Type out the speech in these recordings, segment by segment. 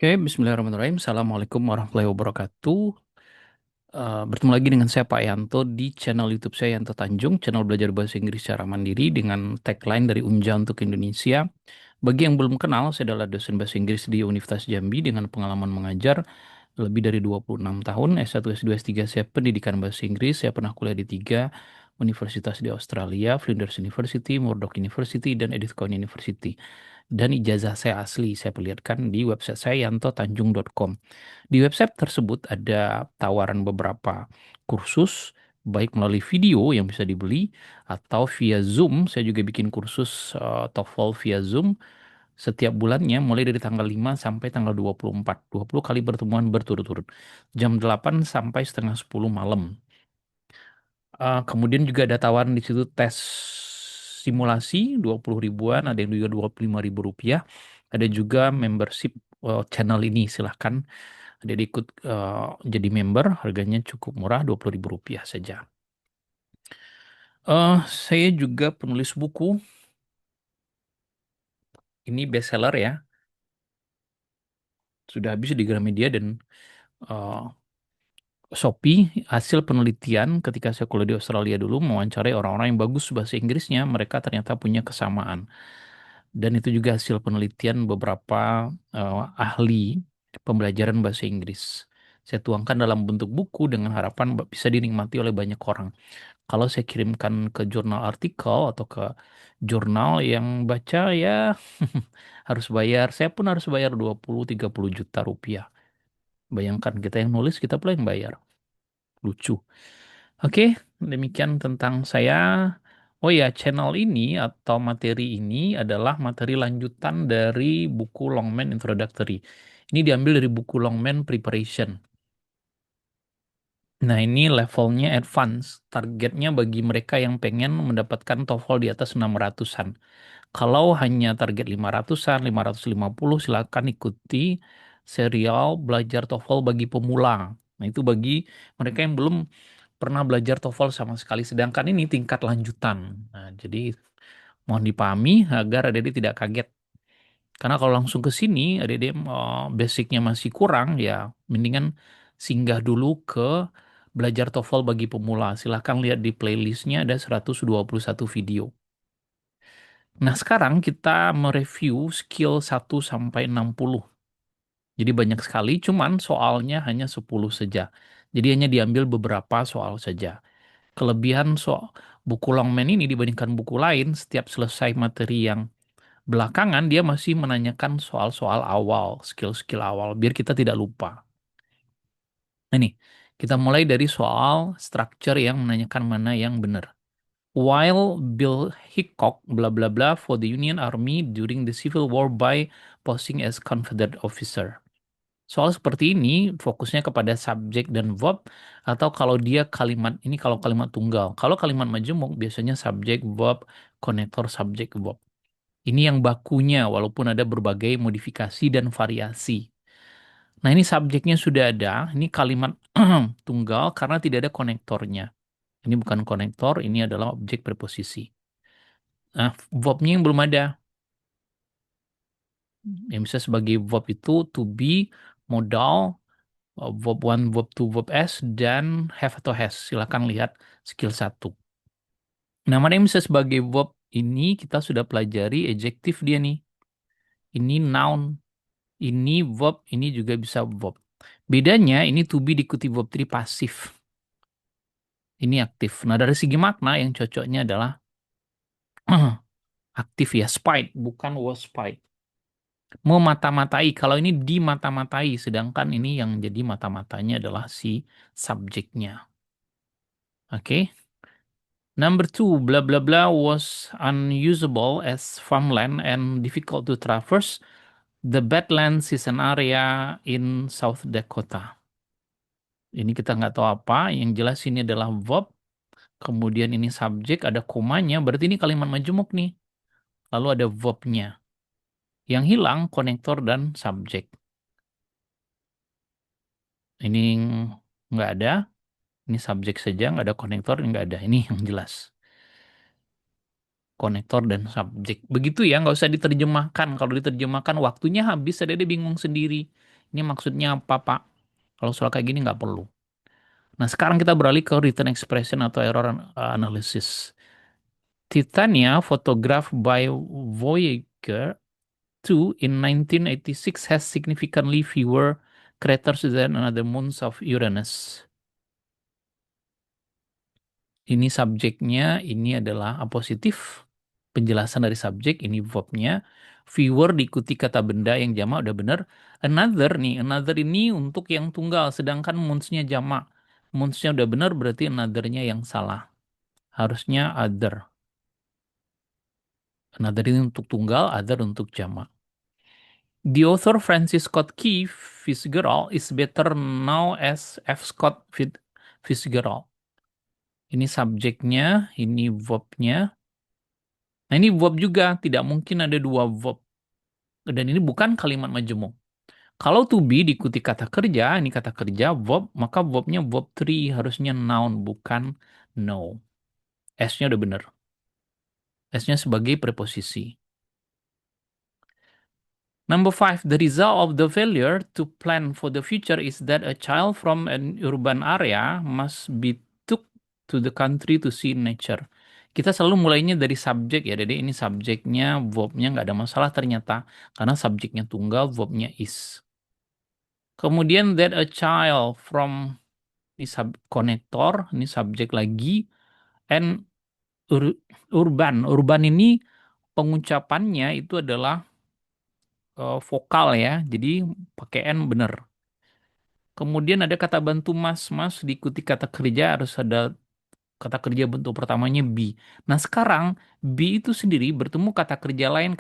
Oke, Bismillahirrahmanirrahim. Assalamualaikum warahmatullahi wabarakatuh. Bertemu lagi dengan saya Pak Yanto di channel YouTube saya Yanto Tanjung, channel belajar bahasa Inggris secara mandiri dengan tagline dari Unja untuk Indonesia. Bagi yang belum kenal, saya adalah dosen bahasa Inggris di Universitas Jambi dengan pengalaman mengajar lebih dari 26 tahun. S1, S2, S3 saya pendidikan bahasa Inggris. Saya pernah kuliah di tiga universitas di Australia, Flinders University, Murdoch University, dan Edith Cowan University. Dan ijazah saya asli, saya perlihatkan di website saya yantotanjung.com. Di website tersebut ada tawaran beberapa kursus, baik melalui video yang bisa dibeli, atau via Zoom. Saya juga bikin kursus TOEFL via Zoom setiap bulannya mulai dari tanggal 5 sampai tanggal 24. 20 kali pertemuan berturut-turut. Jam 8 sampai setengah 10 malam. Kemudian juga ada tawaran di situ tes simulasi 20 ribuan, ada yang juga 25 ribu rupiah. Ada juga membership channel ini, silahkan ada ikut jadi member, harganya cukup murah 20 ribu rupiah saja. Saya juga penulis buku, ini bestseller ya, sudah habis di Gramedia dan eh, Shopee. Hasil penelitian ketika saya kuliah di Australia dulu, mewawancarai orang-orang yang bagus bahasa Inggrisnya, mereka ternyata punya kesamaan. Dan itu juga hasil penelitian beberapa ahli pembelajaran bahasa Inggris. Saya tuangkan dalam bentuk buku dengan harapan bisa dinikmati oleh banyak orang. Kalau saya kirimkan ke jurnal artikel atau ke jurnal yang baca ya harus bayar, saya pun harus bayar 20-30 juta rupiah. Bayangkan kita yang nulis, kita pula yang bayar. Lucu. Oke, demikian tentang saya. Oh ya, channel ini atau materi ini adalah materi lanjutan dari buku Longman Introductory. Ini diambil dari buku Longman Preparation. Nah, ini levelnya advance. Targetnya bagi mereka yang pengen mendapatkan TOEFL di atas 600-an. Kalau hanya target 500-an, 550, silakan ikuti serial belajar TOEFL bagi pemula. Nah, itu bagi mereka yang belum pernah belajar TOEFL sama sekali. Sedangkan ini tingkat lanjutan. Nah, jadi mohon dipahami agar adik-adik tidak kaget. Karena kalau langsung ke sini, adik-adik basicnya masih kurang, ya mendingan singgah dulu ke belajar TOEFL bagi pemula. Silahkan lihat di playlistnya ada 121 video. Nah, sekarang kita mereview skill 1 sampai 60. Jadi banyak sekali, cuman soalnya hanya 10 saja. Jadi hanya diambil beberapa soal saja. Kelebihan buku Longman ini dibandingkan buku lain, setiap selesai materi yang belakangan, dia masih menanyakan soal-soal awal, skill-skill awal, biar kita tidak lupa. Nah, ini, kita mulai dari soal structure yang menanyakan mana yang benar. While Bill Hickok, bla bla bla, for the Union Army during the Civil War by posting as Confederate officer. Soal seperti ini fokusnya kepada subjek dan verb, atau kalau dia kalimat ini, kalau kalimat tunggal. Kalau kalimat majemuk biasanya subjek, verb, konektor, subjek, verb. Ini yang bakunya walaupun ada berbagai modifikasi dan variasi. Nah, ini subjeknya sudah ada, ini kalimat tunggal karena tidak ada konektornya. Ini bukan konektor, ini adalah objek preposisi. Nah, verbnya yang belum ada. Yang bisa sebagai verb itu to be, modal, verb one, verb two, verb S, dan have atau has. Silakan lihat skill 1. Nah, mana yang bisa sebagai verb ini kita sudah pelajari adjektif dia nih. Ini noun, ini verb, ini juga bisa verb. Bedanya ini to be diikuti verb 3 pasif. Ini aktif. Nah, dari segi makna yang cocoknya adalah aktif ya, spied, bukan was spied. Memata-matai, kalau ini dimata-matai, sedangkan ini yang jadi mata-matanya adalah si subjeknya. Oke. Number two, blah blah blah was unusable as farmland and difficult to traverse. The Badlands is an area in South Dakota. Ini kita nggak tahu apa. Yang jelas ini adalah verb. Kemudian ini subjek, ada komanya. Berarti ini kalimat majemuk nih. Lalu ada verbnya. Yang hilang konektor dan subjek. Ini nggak ada. Ini subjek saja, nggak ada konektor, nggak ada. Ini yang jelas. Konektor dan subjek. Begitu ya, nggak usah diterjemahkan. Kalau diterjemahkan waktunya habis, ada dia bingung sendiri. Ini maksudnya apa, Pak? Kalau soal kayak gini nggak perlu. Nah, sekarang kita beralih ke written expression atau error analysis. Titania, photographed by Voyager 2 in 1986, has significantly fewer craters than another moons of Uranus. Ini subjeknya, ini adalah apositif. Penjelasan dari subjek, ini verbnya. Viewer diikuti kata benda yang jamak udah bener. Another nih, another ini untuk yang tunggal, sedangkan moonsnya jamak. Moonsnya udah bener, berarti another-nya yang salah. Harusnya other. Another ini untuk tunggal, other untuk jamak. The author Francis Scott Key Fitzgerald is better known as F. Scott Fitzgerald. Ini subjeknya, ini verbnya. Nah, ini verb juga, tidak mungkin ada dua verb. Dan ini bukan kalimat majemuk. Kalau to be diikuti kata kerja, ini kata kerja, verb, maka verbnya verb three, harusnya noun, bukan no. S-nya udah bener. S-nya sebagai preposisi. Number five, the result of the failure to plan for the future is that a child from an urban area must be took to the country to see nature. Kita selalu mulainya dari subjek ya, jadi ini subjeknya, verbnya nggak ada masalah ternyata, karena subjeknya tunggal, verbnya is. Kemudian that a child from, ini konektor, ini subjek lagi, and urban. Urban ini pengucapannya itu adalah vokal ya, jadi pakai N bener. Kemudian ada kata bantu mas, mas diikuti kata kerja harus ada kata kerja bentuk pertamanya be. Nah sekarang be itu sendiri bertemu kata kerja lain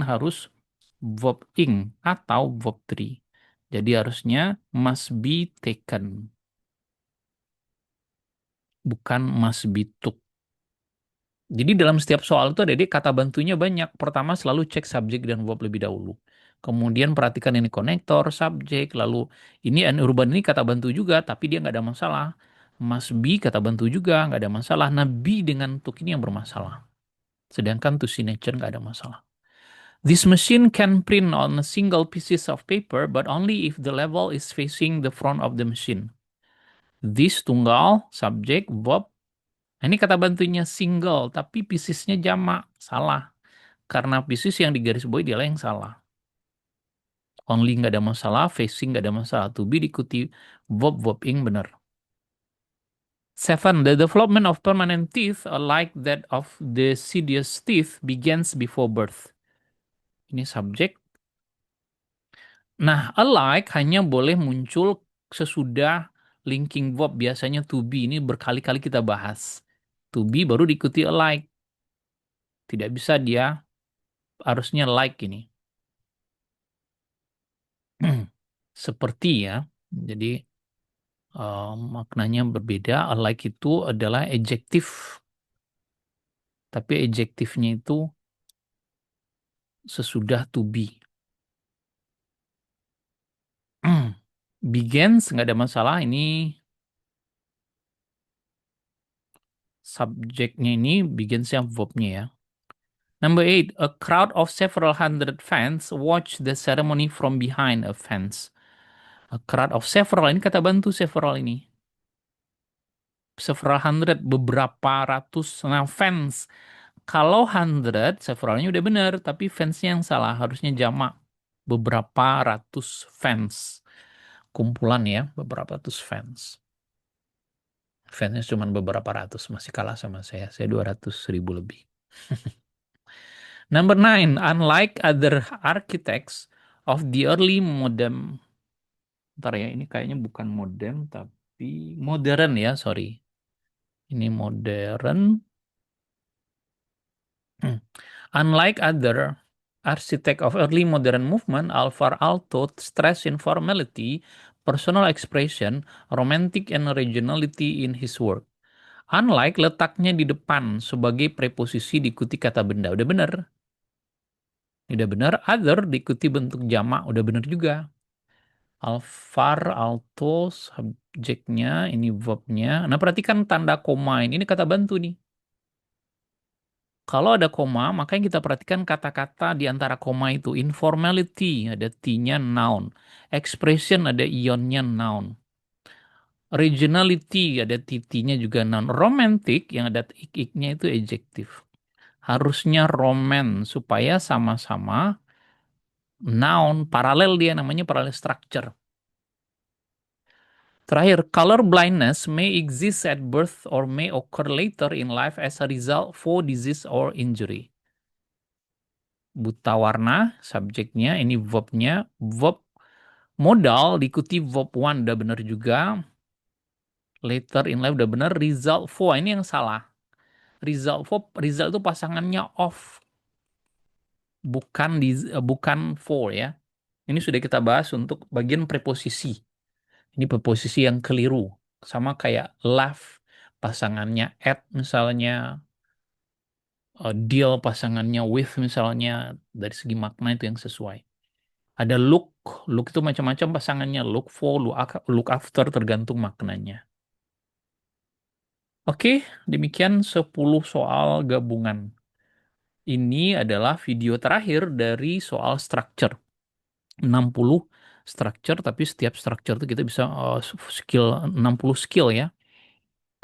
harus verb ing atau verb three. Jadi harusnya must be taken, bukan must be took. Jadi dalam setiap soal itu ada kata bantunya banyak. Pertama selalu cek subjek dan verb lebih dahulu. Kemudian perhatikan ini konektor, subjek, lalu ini an urban ini kata bantu juga, tapi dia nggak ada masalah. Must be kata bantu juga, nggak ada masalah. Nah, be dengan took ini yang bermasalah. Sedangkan to see nature nggak ada masalah. This machine can print on a single pieces of paper, but only if the level is facing the front of the machine. This tunggal, subjek, verb. Nah, ini kata bantunya single, tapi piecesnya jamak. Salah. Karena pieces yang digarisbawahi dialah yang salah. Only nggak ada masalah, facing nggak ada masalah. To be diikuti verb ing benar. Seven, the development of permanent teeth, like that of deciduous teeth, begins before birth. Ini subjek. Nah, alike hanya boleh muncul sesudah linking verb. Biasanya to be ini berkali-kali kita bahas. To be baru diikuti alike. Tidak bisa dia, harusnya like ini. Seperti ya. Jadi maknanya berbeda. Alike itu adalah adjektif. Tapi adjektifnya itu sesudah to be. Begins nggak ada masalah. Ini subjeknya ini beginsnya verbnya ya. Number eight, a crowd of several hundred fans watch the ceremony from behind a fence. A crowd of several, ini kata bantu several ini. Several hundred, beberapa ratus. Nah, fans. Kalau hundred, severalnya udah bener, tapi fansnya yang salah. Harusnya jamak. Beberapa ratus fans. Kumpulan ya, beberapa ratus fans. Fansnya cuma beberapa ratus, masih kalah sama saya. Saya 200.000 lebih. Number nine, unlike other architects of the early modern, ntar ya, ini kayaknya bukan modern, tapi modern ya, sorry. Ini modern. Unlike other architect of early modern movement, Alvar Aalto stress informality, personal expression, romantic and regionality in his work. Unlike letaknya di depan sebagai preposisi diikuti kata benda. Udah bener. Udah bener. Other diikuti bentuk jamak. Udah bener juga. Alvar, alto, subjeknya, ini verbnya. Nah, perhatikan tanda koma ini kata bantu nih. Kalau ada koma, maka yang kita perhatikan kata-kata di antara koma itu. Informality, ada T-nya noun. Expression, ada ionnya noun. Regionality, ada TT-nya juga noun. Romantic, yang ada ik-iknya itu adjective. Harusnya romance, supaya sama-sama noun, paralel dia namanya parallel structure. Terakhir, color blindness may exist at birth or may occur later in life as a result for disease or injury. Buta warna, subjeknya, ini verbnya. Verb modal diikuti verb one, udah bener juga. Later in life udah bener. Result for, ini yang salah. Result for, result itu pasangannya of, bukan for ya. Ini sudah kita bahas untuk bagian preposisi. Ini preposisi yang keliru. Sama kayak love, pasangannya at misalnya, deal pasangannya with misalnya, dari segi makna itu yang sesuai. Ada look, look itu macam-macam pasangannya, look for, look after tergantung maknanya. Oke, demikian 10 soal gabungan. Ini adalah video terakhir dari soal structure. 60 structure, tapi setiap structure itu kita bisa skill 60 skill ya.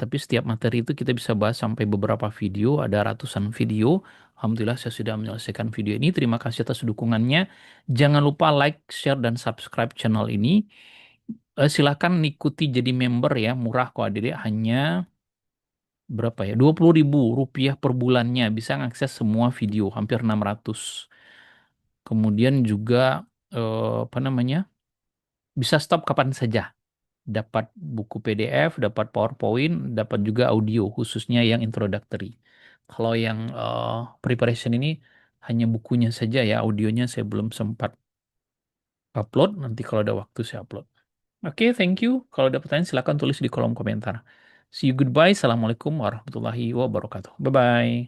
Tapi setiap materi itu kita bisa bahas sampai beberapa video, ada ratusan video. Alhamdulillah saya sudah menyelesaikan video ini. Terima kasih atas dukungannya. Jangan lupa like, share, dan subscribe channel ini. Silakan ikuti jadi member ya, murah kok adik, hanya berapa ya? 20.000 rupiah per bulannya. Bisa mengakses semua video, hampir 600. Kemudian juga apa namanya? Bisa stop kapan saja. Dapat buku PDF, dapat PowerPoint, dapat juga audio khususnya yang introductory. Kalau yang preparation ini hanya bukunya saja ya, audionya saya belum sempat upload. Nanti kalau ada waktu saya upload. Oke, thank you. Kalau ada pertanyaan silakan tulis di kolom komentar. See you, goodbye. Assalamualaikum warahmatullahi wabarakatuh. Bye bye.